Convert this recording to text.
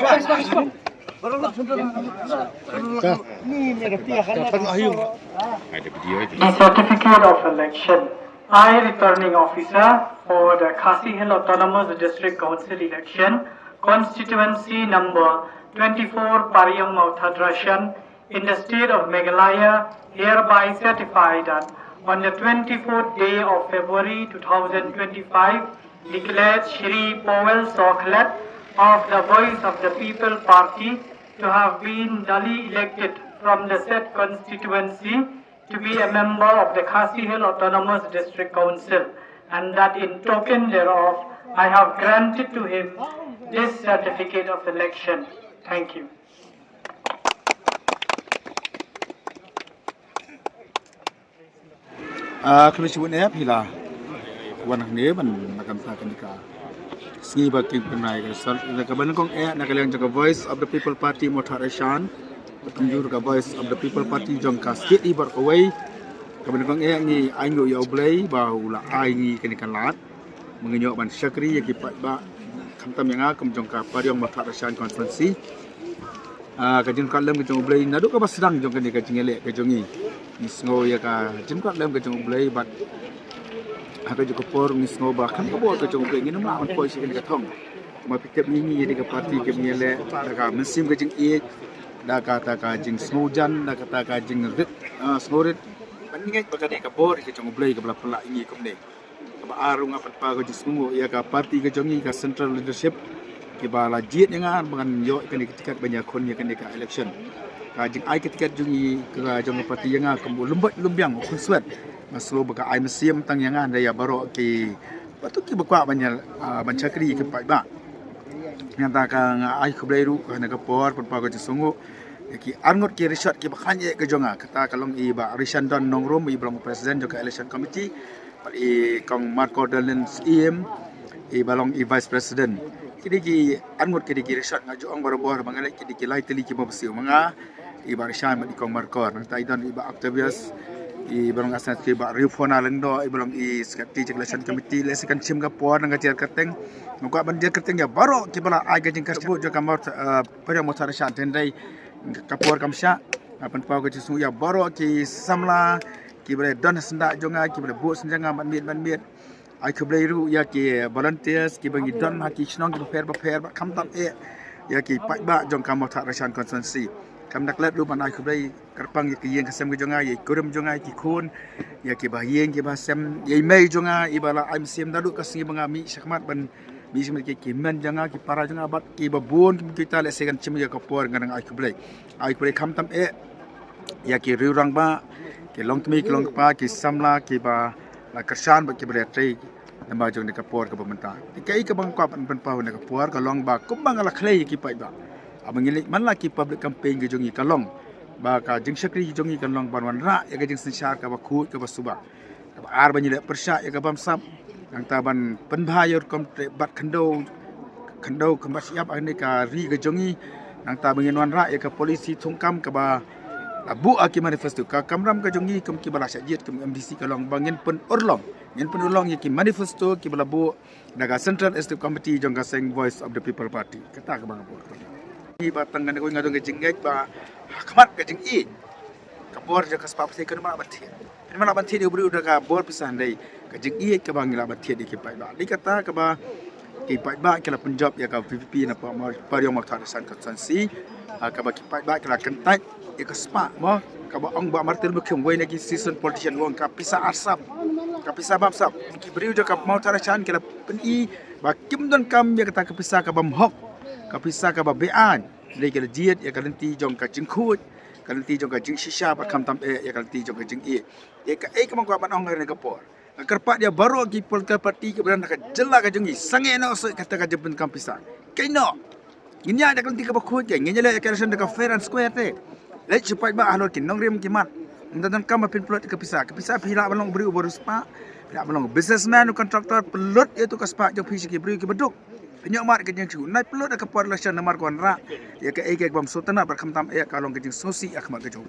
The certificate of election. I, returning officer for the Khasi Hill Autonomous District Council election, constituency number 24 Pariang Mauthadrashan in the state of Meghalaya, hereby certify that on the 24th day of February 2025, declared Shri Powell Soklat of the Voice of the People Party to have been duly elected from the said constituency to be a member of the Khasi Hill Autonomous District Council, and that in token thereof I have granted to him this certificate of election. Thank you. Kami sebut ni bila kawan ni man akan takan nikah. Sini bagi penai kesal. Kawan kong nak kalian jaga Voice of the People Party Mauthadrashan, bertunjuk ke Voice of the People Party jangka state ibar kawai. Kawan kong ni ayu ya oblay bau la ayi kenikan lat mengenyok ban syakri yang kipat ba kamtam yang akam jangka Pariang Mauthadrashan konstituensi. Kajin kalam kejong oblay nadu ka basdang jangka ni kajing elek kajongi. Nisngo ya ka jengkat lem kejong oblay bat aga jo kopor nisngo ba kan ko kejong oblay ngin ma on poi sik ni ka thong ma pikap ni ni ka parti ke miele daga mesim kejing e daga ta ka jing snojan daga ta ka jing rit snorit paningai ba ka ni ka bor kejong oblay ka bla pala ini kom ne ba arung apa pa ko jisngo ya ka parti kejong ni ka central leadership ke ba la jiet yang bangan yo kan ketika banyak kon ya kan ka election kajing ai ketika jungi ke jong parti yang kembu lembut lumbiang kuswat maslo baka ai mesim tang yang daya baro ki batu ki bakwa banyak bancakri ke pai ba nyata ka ai khubleiru kana ka por pa ko sungu ki arngot ki research ki bakhanye ke jonga kata kalong i ba rishan don nongrom i belum presiden juga election committee i kong marco dalens im i balong i vice president kini ki arngot ki research ngaju ong baro-baro mangale ki lai teli ki mabsiu manga iba Rishan di kong markor nanti dan iba Octavius iba orang asal iba Rifona lendo iba orang i sekati election committee lesekan sim kapor nang kajar keteng ngko ban dia keteng ya baro kibala ai gajing kasbut jo kamar Pariang Mauthadrashan tendai kapor kamsha apan pau ke su ya baro ki samla kibale don senda jonga kibale bu senjanga ban miet ai kibale ru ya ki volunteers kibangi don haki snong ki fair kamtam e ya ki pai ba jong kamar Mauthadrashan constituency kam nak let lu manai kublai karpang ye kiyeng kasem ke jonga ye kurum jonga ki khun ye ki bahyeng ki basem ye mei jonga ibala am sim dalu kasingi bangami sakmat ban bi sim ki men jonga ki para jonga bat ki babun kita le sekan chim ye kapor ngang ai kublai kam tam e ya ki riurang ba ki long tmi ki long pa ki samla ki ba la kersan ba ki bre trei namba jong ni kapor ke pemerintah kai ke bang kwa ban pa ne kapor ka long ba kumbang ala khlei ki pai ba abangilik man laki public campaign ke jongi kalong ba ka jing sakri jongi kalong banwan ra ya ka jing sensar ka ba khut ka ba suba ka ba ar banyile persya ya ka bam sap ang taban penbhayor kom bat khando kembas siap ani ka ri ke jongi ang tabangin wan ra ya ka polisi thungkam ka ba abu aki manifesto ka kamram ka jongi kom ki bala sajit kom MDC kalong bangin pen urlong ya ki manifesto ki bala bu daga central executive committee jong ka seng Voice of the People Party kata ka bang bu batang kan ko ngadong jingget ba kamat ka jing i kabor ja kas papse kan ma bathi mana bathi di ubri udah ka bor pisan dai ka jing i ka bangila bathi di ki pai ba di kata ka ba ki pai ba kala Punjab ya ka PPP na pa Pariang Mauthadrashan constituency ka ba ki pai ba kala kentai ya ka spa mo ka ba ong ba martel bukhum wei na ki season politician wong ka pisa asap ka pisa bab sap ki bri udah ka Mauthadrashan kala pen i ba kim don kam ya kata ka pisa ka bam hok kapisa ka babean le ke jiet ya kalanti jong ka jingkhut kalanti jong ka jing shisha ba kham tam e ya kalanti jong ka jing e ka ka mangko ban ong ne kapor karpa dia baru ki polka parti ke beran ka jela ka jingi sange no so kata ka jeben kampisa kaino nginya da kalanti ka bakhut ke nginya le ka resan ka fair and square te le chupai ba halor kin nong rim ki mat ndan kam pin plot kapisa phila balong beri ubur spa phila balong businessman contractor pelot itu ka spa jong phisi ki beri ki beduk penyok mat ke jeng chu nai pelot ka por la shan namar kon ra ya ka ek bam sotana bar kham tam e ka long ke jeng sosi akhma ke jong